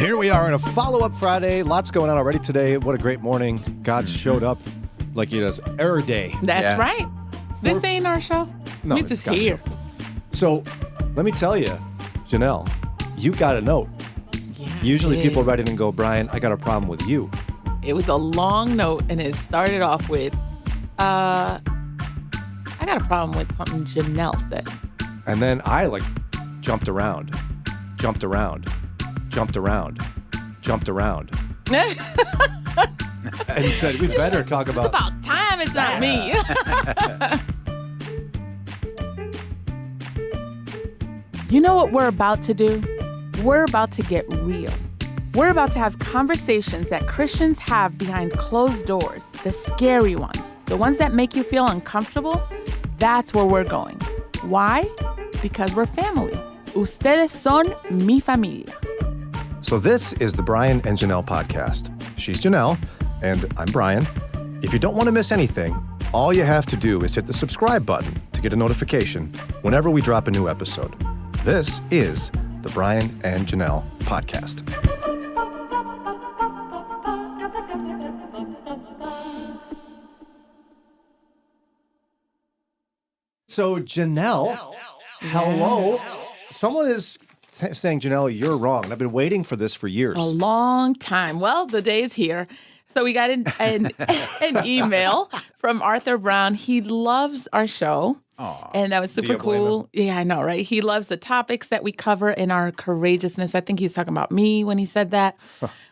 Here we are on a follow-up Friday. Lots going on already today. What a great morning. God showed up like he does every day. That's right. This ain't our show. No, We're it's just God's here. show. So let me tell you, Janelle, you got a note. Yeah, Usually people write in and go, Brian, I got a problem with you. It was a long note, and it started off with, I got a problem with something Janelle said. And then I jumped around. And said, we better talk It's about... about time it's not me. You know what we're about to do? We're about to get real. We're about to have conversations that Christians have behind closed doors, the scary ones, the ones that make you feel uncomfortable. That's where we're going. Why? Because we're family. Ustedes son mi familia. So this is the Brian and Janelle podcast. She's Janelle, and I'm Brian. If you don't want to miss anything, all you have to do is hit the subscribe button to get a notification whenever we drop a new episode. This is the Brian and Janelle podcast. So Janelle, hello. Someone is saying, Janelle, you're wrong. And I've been waiting for this for years. A long time. Well, the day is here. So we got an email from Arthur Brown. He loves our show. Aww. And that was super cool. Yeah, I know, right? He loves the topics that we cover in our courageousness. I think he was talking about me when he said that.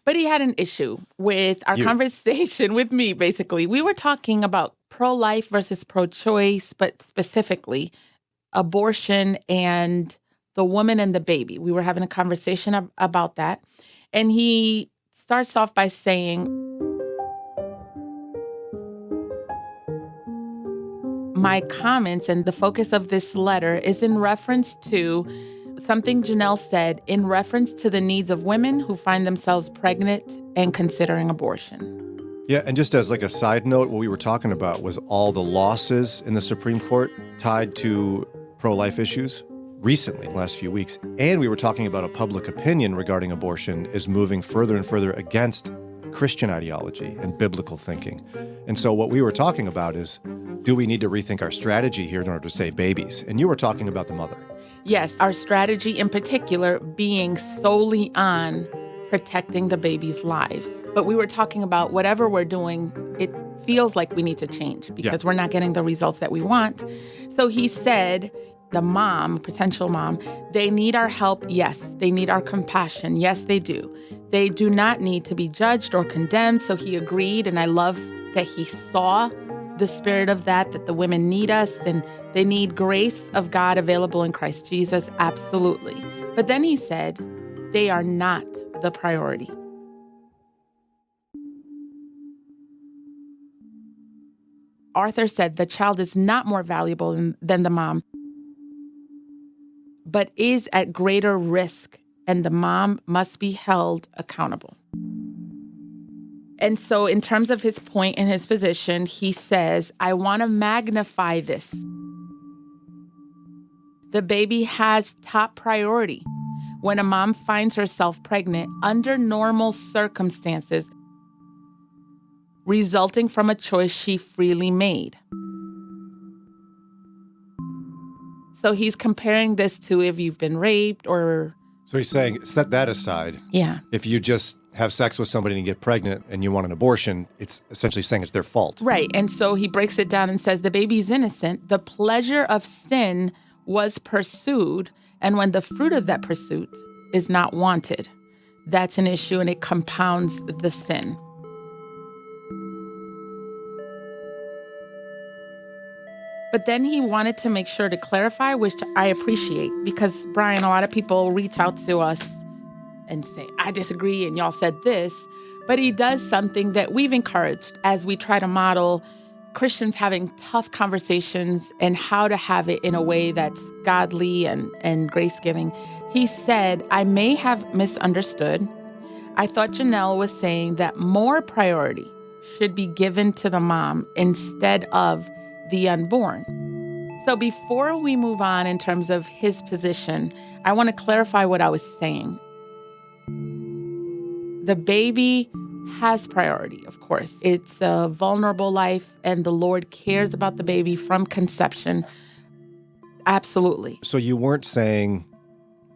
But he had an issue with our conversation with me, basically. We were talking about pro-life versus pro-choice, but specifically abortion and the woman and the baby. We were having a conversation about that. And he starts off by saying, my comments and the focus of this letter is in reference to something Janelle said in reference to the needs of women who find themselves pregnant and considering abortion. Yeah, and just as a side note, what we were talking about was all the losses in the Supreme Court tied to pro-life issues recently, in the last few weeks. And we were talking about a public opinion regarding abortion is moving further and further against Christian ideology and biblical thinking. And so what we were talking about is, do we need to rethink our strategy here in order to save babies? And you were talking about the mother. Yes, our strategy in particular being solely on protecting the baby's lives. But we were talking about whatever we're doing, it feels like we need to change because we're not getting the results that we want. So he said, the mom, potential mom, they need our help. Yes. They need our compassion. Yes, they do. They do not need to be judged or condemned. So he agreed. And I love that he saw the spirit of that the women need us and they need grace of God available in Christ Jesus. Absolutely. But then he said, they are not the priority. Arthur said the child is not more valuable than the mom, but is at greater risk, and the mom must be held accountable. And so in terms of his point and his position, he says, I want to magnify this. The baby has top priority. When a mom finds herself pregnant under normal circumstances, resulting from a choice she freely made. So he's comparing this to if you've been raped or... So he's saying, set that aside. Yeah. If you just have sex with somebody and you get pregnant and you want an abortion, it's essentially saying it's their fault. Right. And so he breaks it down and says the baby's innocent. The pleasure of sin was pursued. And when the fruit of that pursuit is not wanted, that's an issue and it compounds the sin. But then he wanted to make sure to clarify, which I appreciate, because, Brian, a lot of people reach out to us and say, I disagree, and y'all said this. But he does something that we've encouraged as we try to model Christians having tough conversations and how to have it in a way that's godly and grace-giving. He said, I may have misunderstood. I thought Janelle was saying that more priority should be given to the mom instead of the unborn. So before we move on in terms of his position, I want to clarify what I was saying. The baby has priority, of course. It's a vulnerable life, and the Lord cares about the baby from conception. Absolutely. So you weren't saying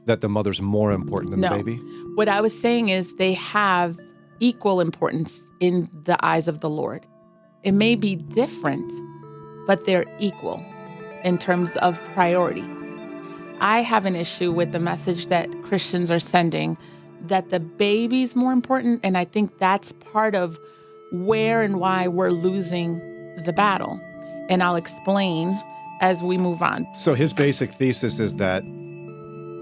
that the mother's more important than No. the baby? What I was saying is they have equal importance in the eyes of the Lord. It may be different, but they're equal in terms of priority. I have an issue with the message that Christians are sending that the baby's more important, and I think that's part of where and why we're losing the battle. And I'll explain as we move on. So his basic thesis is that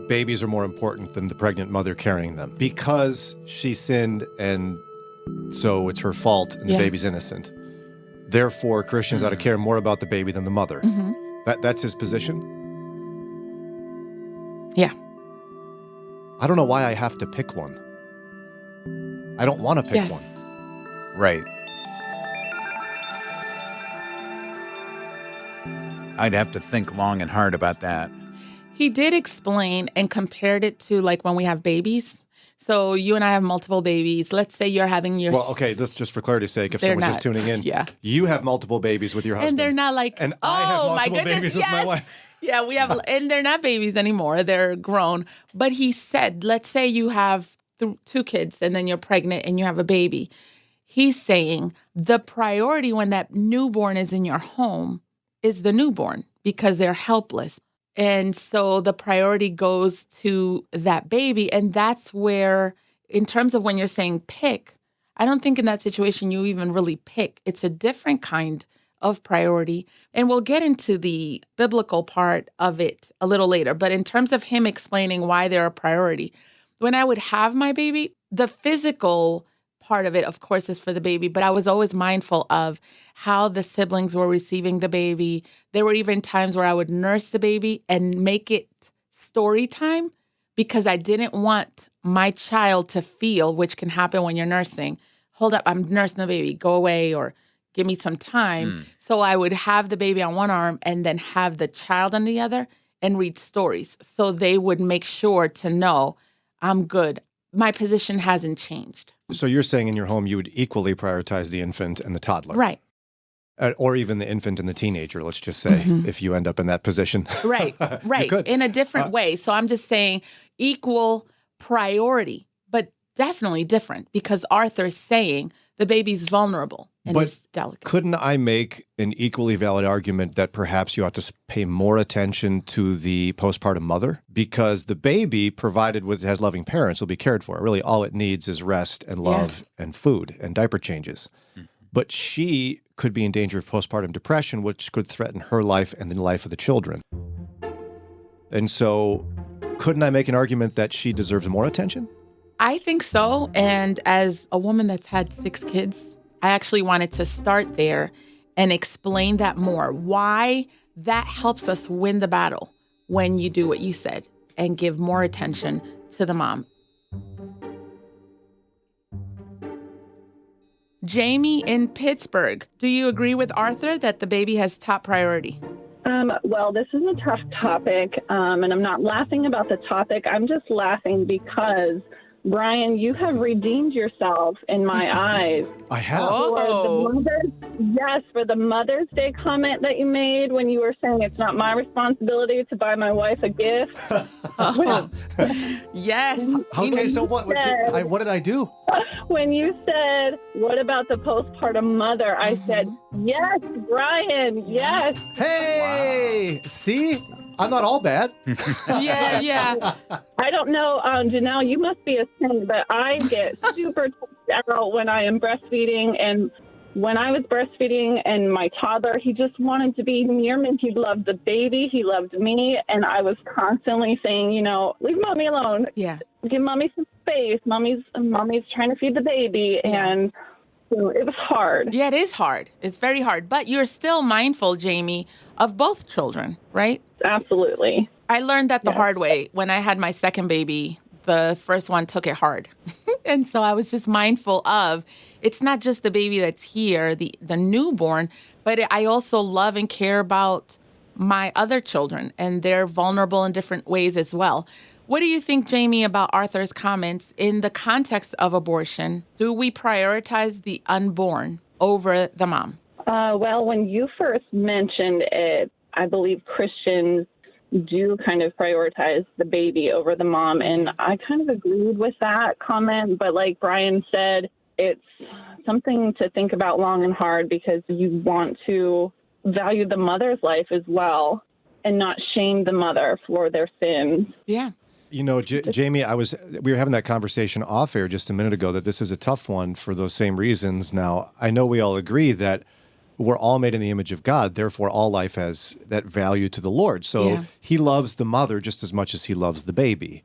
babies are more important than the pregnant mother carrying them because she sinned and so it's her fault and the baby's innocent. Therefore, Christians ought to care more about the baby than the mother. That's his position? Yeah. I don't know why I have to pick one. I don't want to pick one. Right. I'd have to think long and hard about that. He did explain and compared it to like when we have babies. So you and I have multiple babies. Let's say you're having your... Well, okay, this just for clarity's sake, if They're someone's not. just tuning in. Yeah. You have multiple babies with your husband. And they're not like, And oh, I have my multiple goodness, babies with my wife. Yeah, we have, and they're not babies anymore. They're grown. But he said, let's say you have two kids and then you're pregnant and you have a baby. He's saying the priority when that newborn is in your home is the newborn because they're helpless. And so the priority goes to that baby. And that's where, in terms of when you're saying pick, I don't think in that situation you even really pick. It's a different kind of priority. And we'll get into the biblical part of it a little later. But in terms of him explaining why they're a priority, when I would have my baby, the physical part of it, of course, is for the baby. But I was always mindful of how the siblings were receiving the baby. There were even times where I would nurse the baby and make it story time because I didn't want my child to feel, which can happen when you're nursing, hold up, I'm nursing the baby, go away, or give me some time. So I would have the baby on one arm and then have the child on the other and read stories. So they would make sure to know I'm good. My position hasn't changed. So you're saying in your home you would equally prioritize the infant and the toddler. Right. Or even the infant and the teenager, let's just say, if you end up in that position. Right. In a different way. So I'm just saying equal priority, but definitely different because Arthur's saying the baby's vulnerable and he's delicate. Couldn't I make an equally valid argument that perhaps you ought to pay more attention to the postpartum mother? Because the baby, provided with has loving parents, will be cared for. Really, all it needs is rest and love and food and diaper changes. But she could be in danger of postpartum depression, which could threaten her life and the life of the children. And so couldn't I make an argument that she deserves more attention? I think so. And as a woman that's had 6 kids, I actually wanted to start there and explain that more. Why that helps us win the battle when you do what you said and give more attention to the mom. Jamie in Pittsburgh, do you agree with Arthur that the baby has top priority? Well, this is a tough topic, and I'm not laughing about the topic. I'm just laughing because, Brian, you have redeemed yourself in my eyes. I have. For the Mother's Day comment that you made when you were saying it's not my responsibility to buy my wife a gift. Yes. Okay, so what did I do? When you said, what about the postpartum mother? I said, yes, Brian, yes. Hey, see? I'm not all bad. Yeah. I don't know, Janelle, you must be a saint, but I get super checked out when I am breastfeeding. And when I was breastfeeding and my toddler, he just wanted to be near me. He loved the baby. He loved me. And I was constantly saying, leave mommy alone. Yeah. Give mommy some space. Mommy's trying to feed the baby. Yeah. And so it was hard. Yeah, it is hard. It's very hard. But you're still mindful, Jamie, of both children, right? Absolutely. I learned that the hard way. When I had my second baby, the first one took it hard. And so I was just mindful of, it's not just the baby that's here, the newborn, but I also love and care about my other children, and they're vulnerable in different ways as well. What do you think, Jamie, about Arthur's comments in the context of abortion? Do we prioritize the unborn over the mom? Well, when you first mentioned it, I believe Christians do kind of prioritize the baby over the mom. And I kind of agreed with that comment. But like Brian said, it's something to think about long and hard because you want to value the mother's life as well and not shame the mother for their sins. Yeah. You know, Jamie, we were having that conversation off air just a minute ago that this is a tough one for those same reasons. Now, I know we all agree that we're all made in the image of God. Therefore, all life has that value to the Lord. So he loves the mother just as much as he loves the baby.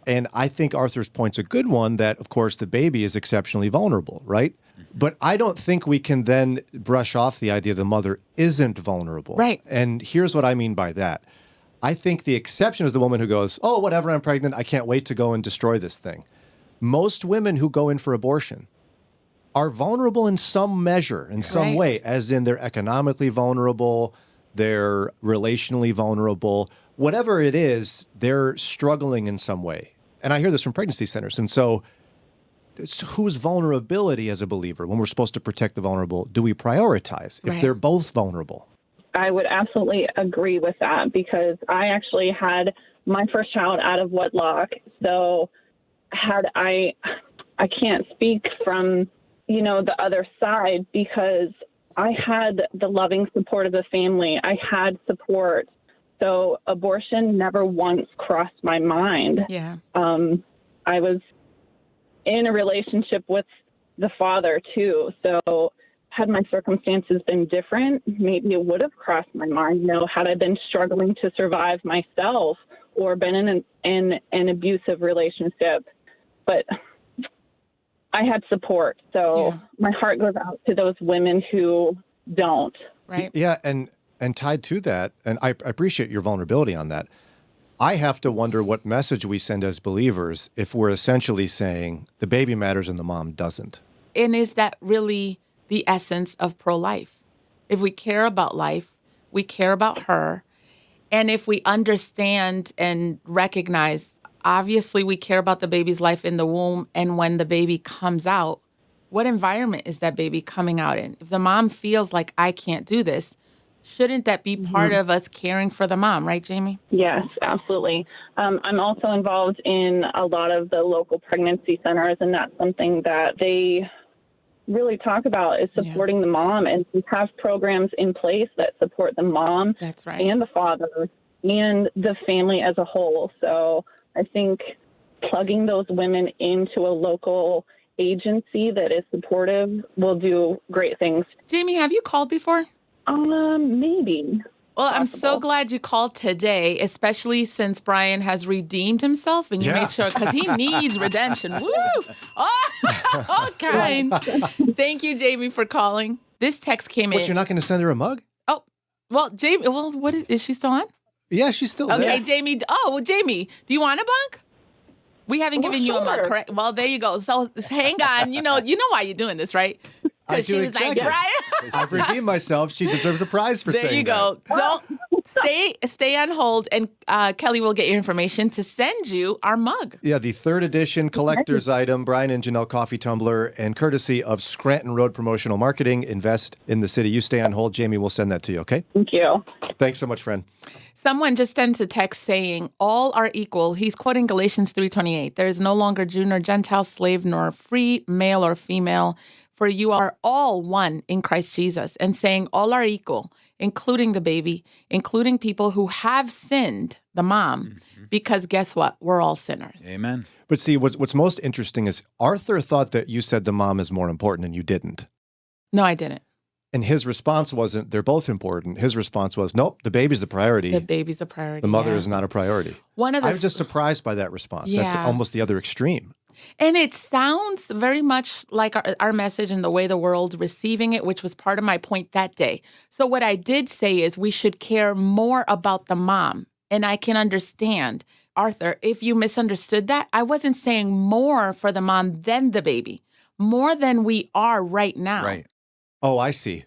And I think Arthur's point's a good one that, of course, the baby is exceptionally vulnerable, right? But I don't think we can then brush off the idea the mother isn't vulnerable. Right. And here's what I mean by that. I think the exception is the woman who goes, oh, whatever, I'm pregnant. I can't wait to go and destroy this thing. Most women who go in for abortion are vulnerable in some measure, in some way, as in they're economically vulnerable, they're relationally vulnerable. Whatever it is, they're struggling in some way. And I hear this from pregnancy centers. And so it's whose vulnerability as a believer, when we're supposed to protect the vulnerable, do we prioritize if they're both vulnerable? I would absolutely agree with that because I actually had my first child out of wedlock. So I can't speak from, the other side because I had the loving support of the family. I had support. So abortion never once crossed my mind. Yeah. I was in a relationship with the father too. So had my circumstances been different, maybe it would have crossed my mind. Had I been struggling to survive myself or been in an abusive relationship, but I had support. So my heart goes out to those women who don't. Right. Yeah. And tied to that, and I appreciate your vulnerability on that, I have to wonder what message we send as believers if we're essentially saying the baby matters and the mom doesn't. And is that really the essence of pro-life? If we care about life, we care about her. And if we understand and recognize, obviously we care about the baby's life in the womb and when the baby comes out, what environment is that baby coming out in? If the mom feels like I can't do this, shouldn't that be part of us caring for the mom, right, Jamie? Yes, absolutely. I'm also involved in a lot of the local pregnancy centers, and that's something that they really talk about is supporting the mom, and we have programs in place that support the mom and the father and the family as a whole. So I think plugging those women into a local agency that is supportive will do great things. Jamie, have you called before? Maybe. Well, I'm so glad you called today, especially since Brian has redeemed himself and you made sure, because he needs redemption. Woo! Oh, all kinds. Thank you, Jamie, for calling. This text came in. You're not going to send her a mug? Oh, well, Jamie, what is she still on? Yeah, she's still there. Okay, Jamie. Oh, well, Jamie, do you want a mug? We haven't given you a mug, correct? Well, there you go. So hang on. You know why you're doing this, right? I Because she was like, Brian. I've redeemed myself. She deserves a prize for saying that. There you go. Don't stay on hold, and Kelly will get your information to send you our mug. Yeah, the 3rd edition collector's item, Brian and Janelle coffee tumbler, and courtesy of Scranton Road Promotional Marketing. Invest in the city. You stay on hold. Jamie will send that to you, okay? Thank you. Thanks so much, friend. Someone just sent a text saying, all are equal. He's quoting Galatians 3:28. There is no longer Jew nor Gentile, slave nor free, male or female, for you are all one in Christ Jesus. And saying all are equal, including the baby, including people who have sinned, the mom, because guess what? We're all sinners. Amen. But see, what's most interesting is Arthur thought that you said the mom is more important and you didn't. No, I didn't. And his response wasn't, they're both important. His response was, nope, the baby's the priority. The baby's a priority. The mother is not a priority. I was just surprised by that response. That's almost the other extreme. And it sounds very much like our message and the way the world's receiving it, which was part of my point that day. So what I did say is we should care more about the mom. And I can understand, Arthur, if you misunderstood that, I wasn't saying more for the mom than the baby, more than we are right now. Right. Oh, I see.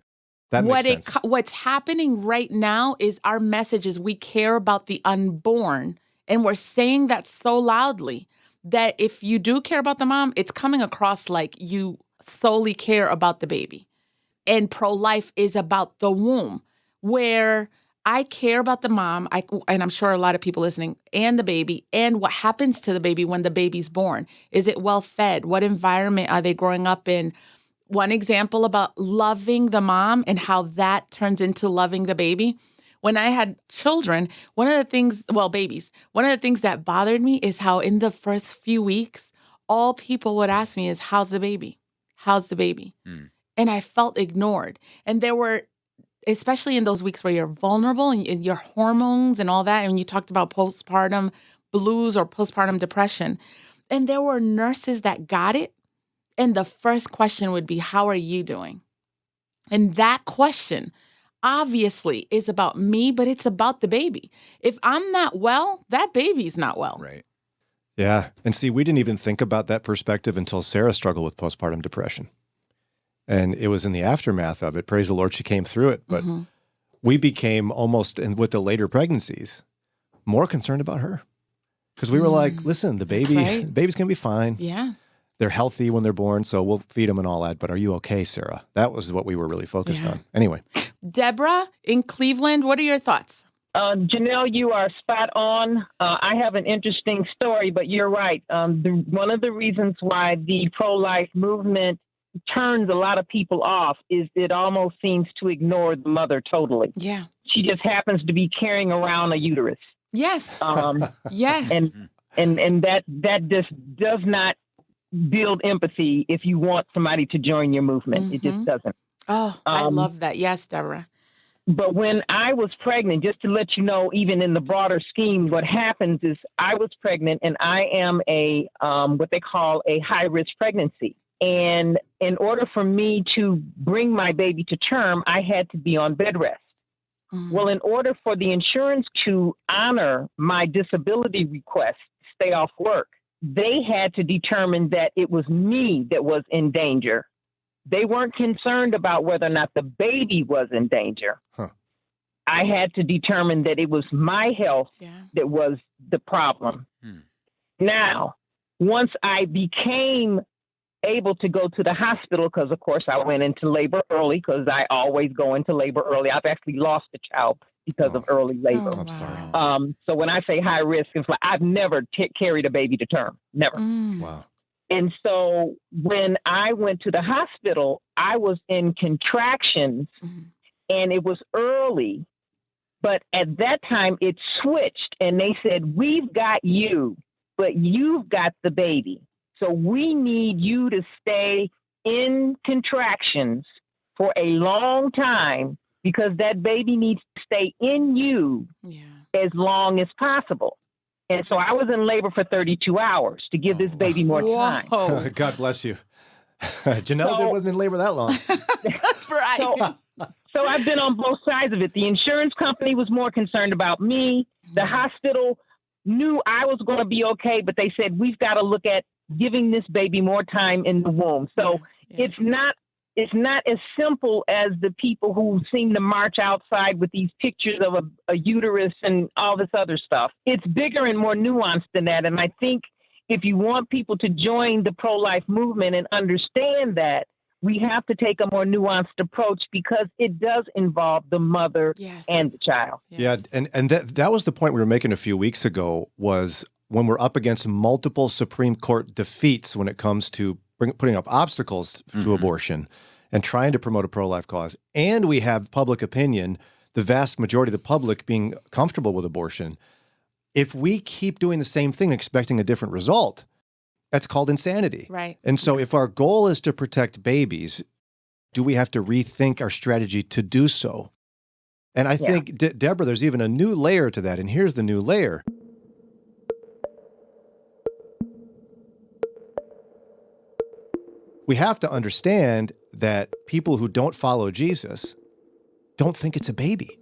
That makes sense. What's happening right now is our message is we care about the unborn And we're saying that so loudly that if you do care about the mom, it's coming across like you solely care about the baby. And pro-life is about the womb, where I care about the mom, and I'm sure a lot of people listening, and the baby, and what happens to the baby when the baby's born. Is it well fed? What environment are they growing up in? One example about loving the mom and how that turns into loving the baby. When I had children, babies, one of the things that bothered me is how in the first few weeks, all people would ask me is, how's the baby? How's the baby? And I felt ignored. And there were, especially in those weeks where you're vulnerable and your hormones and all that, and you talked about postpartum blues or postpartum depression, and there were nurses that got it, and the first question would be, how are you doing? And that question obviously is about me, but it's about the baby. If I'm not well, that baby's not well. Right. Yeah. And see, we didn't even think about that perspective until Sarah struggled with postpartum depression. And it was in the aftermath of it. Praise the Lord, she came through it. But we became almost, and with the later pregnancies, more concerned about her. Because we were like, listen, the baby's going to be fine. Yeah. They're healthy when they're born, so we'll feed them and all that. But are you okay, Sarah? That was what we were really focused on. Anyway. Deborah in Cleveland, what are your thoughts? Janelle, you are spot on. I have an interesting story, but you're right. One of the reasons why the pro-life movement turns a lot of people off is it almost seems to ignore the mother totally. Yeah. She just happens to be carrying around a uterus. Yes. Yes. And that just does not build empathy if you want somebody to join your movement. It just doesn't. Oh, I love that. Yes, Deborah. But when I was pregnant, just to let you know, even in the broader scheme, what happens is I was pregnant and I am a what they call a high-risk pregnancy. And in order for me to bring my baby to term, I had to be on bed rest. Well, in order for the insurance to honor my disability request to stay off work, they had to determine that it was me that was in danger. They weren't concerned about whether or not the baby was in danger. I had to determine that it was my health that was the problem. Now, once I became able to go to the hospital, because of course I went into labor early, because I always go into labor early. I've actually lost a child because of early labor. I'm sorry. So when I say high risk, it's like I've never carried a baby to term. Never. Wow. And so when I went to the hospital, I was in contractions and it was early. But at that time, it switched and they said, we've got you, but you've got the baby. So we need you to stay in contractions for a long time because that baby needs to stay in you as long as possible. And so I was in labor for 32 hours to give this baby more time. God bless you. Janelle wasn't in labor that long. Right. So I've been on both sides of it. The insurance company was more concerned about me. The hospital knew I was going to be okay, but they said, we've got to look at giving this baby more time in the womb. So it's not as simple as the people who seem to march outside with these pictures of a uterus and all this other stuff. It's bigger and more nuanced than that. And I think if you want people to join the pro-life movement and understand that, we have to take a more nuanced approach because it does involve the mother and the child. Yeah, and that was the point we were making a few weeks ago, was when we're up against multiple Supreme Court defeats when it comes to putting up obstacles to abortion and trying to promote a pro-life cause, and we have public opinion, the vast majority of the public being comfortable with abortion, if we keep doing the same thing expecting a different result, that's called insanity. Right. And so if our goal is to protect babies, do we have to rethink our strategy to do so? And I think, Deborah, there's even a new layer to that. And here's the new layer. We have to understand that people who don't follow Jesus don't think it's a baby.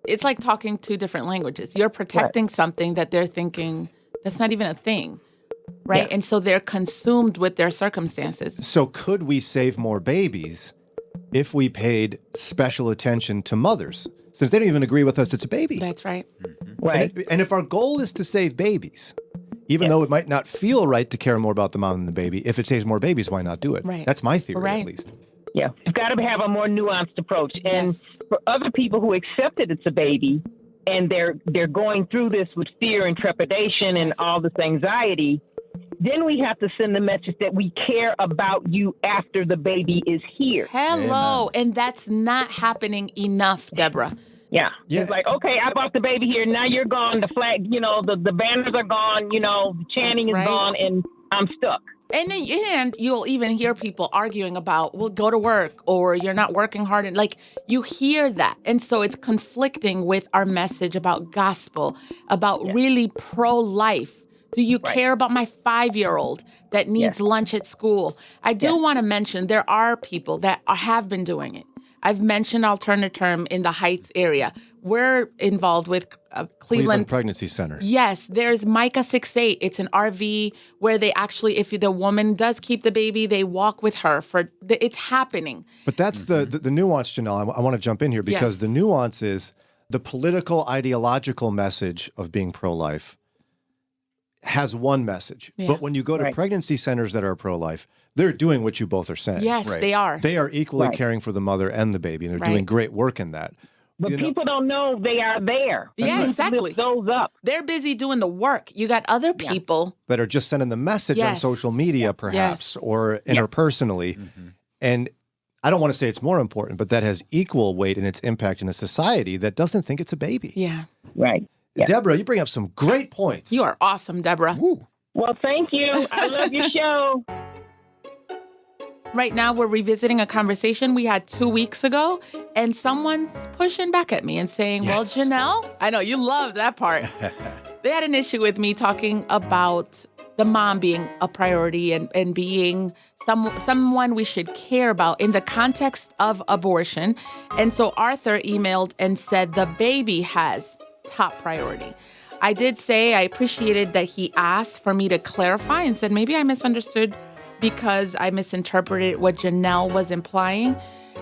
It's like talking two different languages. You're protecting something that they're thinking that's not even a thing, right? Yeah. And so they're consumed with their circumstances. So could we save more babies if we paid special attention to mothers, since they don't even agree with us it's a baby? That's right. Right. And if our goal is to save babies, even though it might not feel right to care more about the mom than the baby, if it saves more babies, why not do it? Right. That's my theory, Right. at least. Yeah. You've got to have a more nuanced approach. And Yes. for other people who accept that it's a baby and they're going through this with fear and trepidation and Yes. all this anxiety, then we have to send the message that we care about you after the baby is here. Hello. And that's not happening enough, Deborah. Yeah. Yeah. It's like, okay, I brought the baby here. Now you're gone. The flag, the banners are gone. The chanting That's right. is gone, and I'm stuck. And you'll even hear people arguing about, well, go to work or you're not working hard. And like you hear that. And so it's conflicting with our message about gospel, about really pro-life. Do you care about my 5-year-old that needs lunch at school? I do want to mention there are people that have been doing it. I've mentioned Alternative Term in the Heights area. We're involved with Cleveland Pregnancy Centers. Yes, there's Micah 6-8. It's an RV where they actually, if the woman does keep the baby, they walk with her. It's happening. But that's the nuance, Janelle. I want to jump in here because the nuance is the political, ideological message of being pro-life has one message. Yeah. But when you go to pregnancy centers that are pro-life, they're doing what you both are saying. Yes, they are. They are equally caring for the mother and the baby, and they're doing great work in that. But people don't know they are there. Yeah, exactly. Lift those up. They're busy doing the work. You got other people. That are just sending the message on social media, perhaps, or interpersonally. And I don't want to say it's more important, but that has equal weight in its impact in a society that doesn't think it's a baby. Yeah. Right. Yeah. Deborah, you bring up some great points. You are awesome, Deborah. Woo. Well, thank you. I love your show. Right now, we're revisiting a conversation we had 2 weeks ago, and someone's pushing back at me and saying, well, Janelle, I know you love that part. They had an issue with me talking about the mom being a priority and being someone we should care about in the context of abortion. And so Arthur emailed and said the baby has top priority. I did say I appreciated that he asked for me to clarify and said maybe I misunderstood because I misinterpreted what Janelle was implying.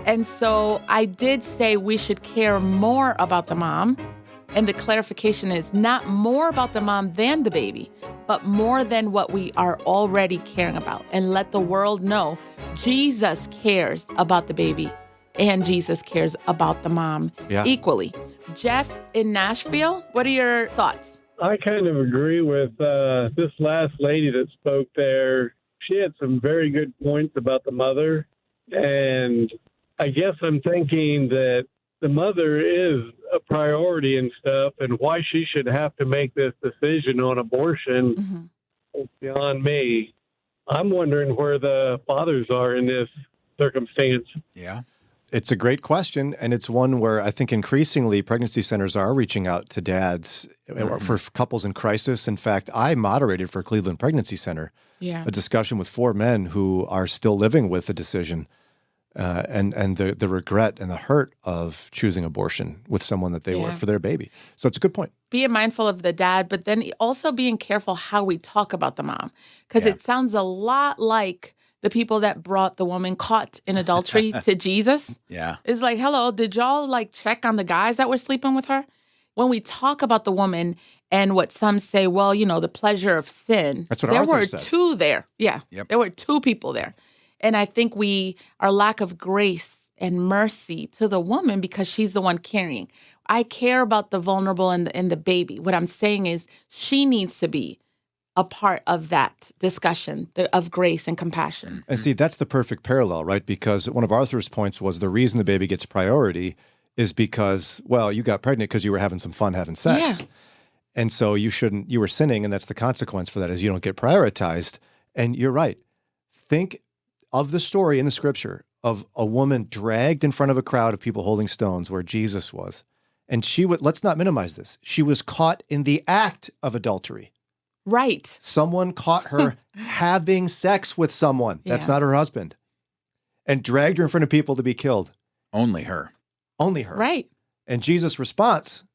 And so I did say we should care more about the mom. And the clarification is not more about the mom than the baby, but more than what we are already caring about. And let the world know Jesus cares about the baby and Jesus cares about the mom equally. Jeff in Nashville, what are your thoughts? I kind of agree with this last lady that spoke there. She had some very good points about the mother. And I guess I'm thinking that the mother is a priority and stuff, and why she should have to make this decision on abortion is beyond me. I'm wondering where the fathers are in this circumstance. Yeah. It's a great question, and it's one where I think increasingly pregnancy centers are reaching out to dads for couples in crisis. In fact, I moderated for Cleveland Pregnancy Center a discussion with 4 men who are still living with the decision and the regret and the hurt of choosing abortion with someone that they were for their baby. So it's a good point. Being mindful of the dad, but then also being careful how we talk about the mom, because it sounds a lot like the people that brought the woman caught in adultery to Jesus. Yeah. It's like, hello, did y'all check on the guys that were sleeping with her? When we talk about the woman and what some say, well, the pleasure of sin. That's what there Arthur were said. 2 there. Yeah. Yep. There were 2 people there. And I think our lack of grace and mercy to the woman because she's the one carrying. I care about the vulnerable and the baby. What I'm saying is she needs to be a part of that discussion of grace and compassion. And see, that's the perfect parallel, right? Because one of Arthur's points was the reason the baby gets priority is because, well, you got pregnant because you were having some fun having sex. Yeah. And so you were sinning, and that's the consequence for that is you don't get prioritized. And you're right. Think of the story in the scripture of a woman dragged in front of a crowd of people holding stones where Jesus was. And let's not minimize this. She was caught in the act of adultery. Right. Someone caught her having sex with someone. That's not her husband. And dragged her in front of people to be killed. Only her. Only her. Right. And Jesus' response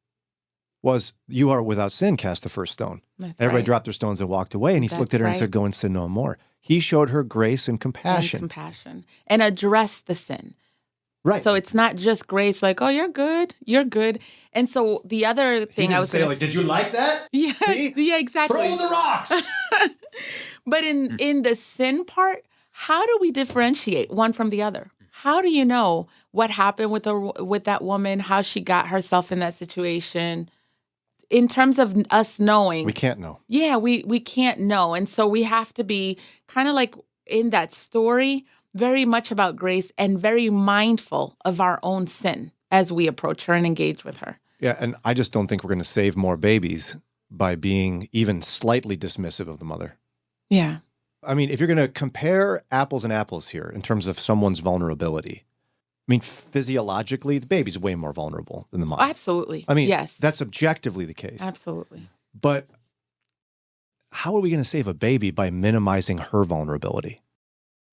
was, you are without sin, cast the first stone. That's Everybody right. dropped their stones and walked away. And he looked at her and said, go and sin no more. He showed her grace and compassion. And addressed the sin. Right. So it's not just Grace like, oh, you're good. You're good. And so the other thing I was say, going like, did you like that? Yeah, See? yeah, exactly. Throw the rocks. But in the sin part, how do we differentiate one from the other? How do you know what happened with that woman, how she got herself in that situation? In terms of us knowing. We can't know. Yeah, we can't know. And so we have to be kind of like in that story, very much about Grace and very mindful of our own sin as we approach her and engage with her. Yeah, and I just don't think we're going to save more babies by being even slightly dismissive of the mother. Yeah. I mean, if you're going to compare apples and apples here in terms of someone's vulnerability, I mean, physiologically, the baby's way more vulnerable than the mom. Absolutely. I mean, yes. that's objectively the case. Absolutely. But how are we going to save a baby by minimizing her vulnerability?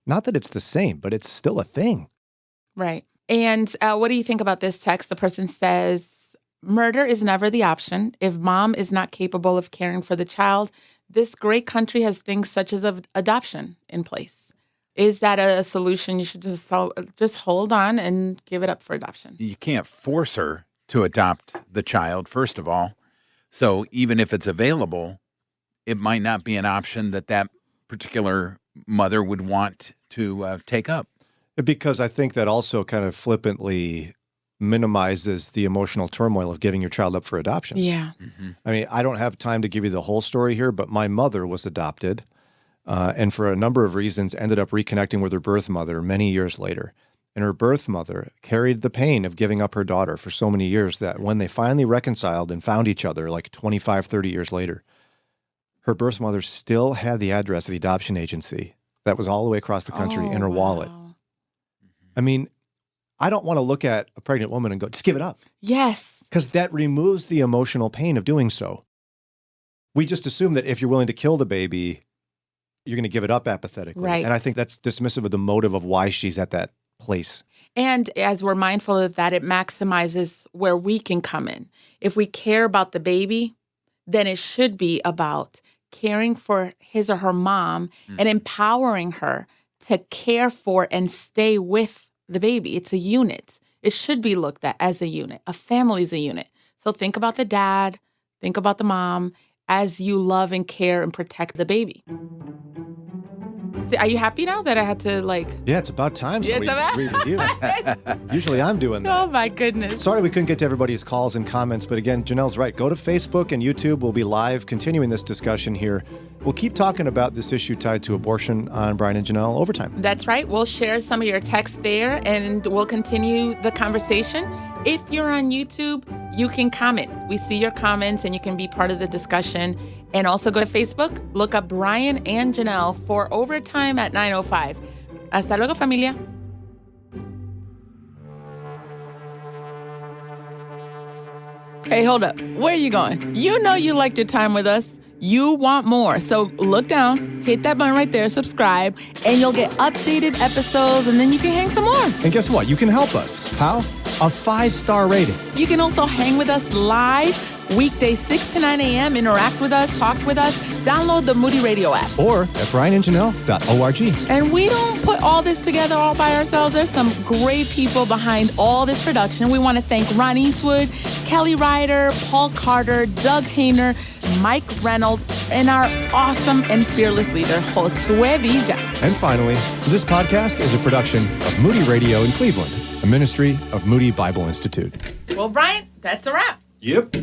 Not that it's the same, but it's still a thing. Right. And what do you think about this text? The person says, murder is never the option. If mom is not capable of caring for the child, this great country has things such as adoption in place. Is that a solution? You should just hold on and give it up for adoption. You can't force her to adopt the child, first of all. So even if it's available, it might not be an option that particular mother would want to take up. Because I think that also kind of flippantly minimizes the emotional turmoil of giving your child up for adoption. Yeah. Mm-hmm. I mean, I don't have time to give you the whole story here, but my mother was adopted and for a number of reasons ended up reconnecting with her birth mother many years later. And her birth mother carried the pain of giving up her daughter for so many years that when they finally reconciled and found each other like 25, 30 years later, her birth mother still had the address of the adoption agency that was all the way across the country in her wallet. I mean, I don't want to look at a pregnant woman and go, just give it up. Yes. Because that removes the emotional pain of doing so. We just assume that if you're willing to kill the baby, you're going to give it up apathetically. Right. And I think that's dismissive of the motive of why she's at that place. And as we're mindful of that, it maximizes where we can come in. If we care about the baby, then it should be about caring for his or her mom and empowering her to care for and stay with the baby. It's a unit. It should be looked at as a unit. A family is a unit. So think about the dad, think about the mom as you love and care and protect the baby. Are you happy now that I had to Yeah, it's about time Yeah, somebody it's agreed with you. Usually I'm doing that. Oh my goodness. Sorry we couldn't get to everybody's calls and comments, but again, Janelle's right. Go to Facebook and YouTube. We'll be live continuing this discussion here. We'll keep talking about this issue tied to abortion on Brian and Janelle overtime. That's right. We'll share some of your texts there and we'll continue the conversation. If you're on YouTube, you can comment. We see your comments and you can be part of the discussion. And also go to Facebook, look up Brian and Janelle for Overtime at 9:05. Hasta luego, familia. Hey, hold up. Where are you going? You know you liked your time with us. You want more. So look down, hit that button right there, subscribe, and you'll get updated episodes, and then you can hang some more. And guess what? You can help us. How? A 5-star rating. You can also hang with us live, weekdays 6 to 9 a.m., interact with us, talk with us, download the Moody Radio app. Or at brianandjanelle.org. And we don't put all this together all by ourselves. There's some great people behind all this production. We want to thank Ron Eastwood, Kelly Ryder, Paul Carter, Doug Hayner, Mike Reynolds, and our awesome and fearless leader, Josue Villa. And finally, this podcast is a production of Moody Radio in Cleveland, a ministry of Moody Bible Institute. Well, Brian, that's a wrap. Yep.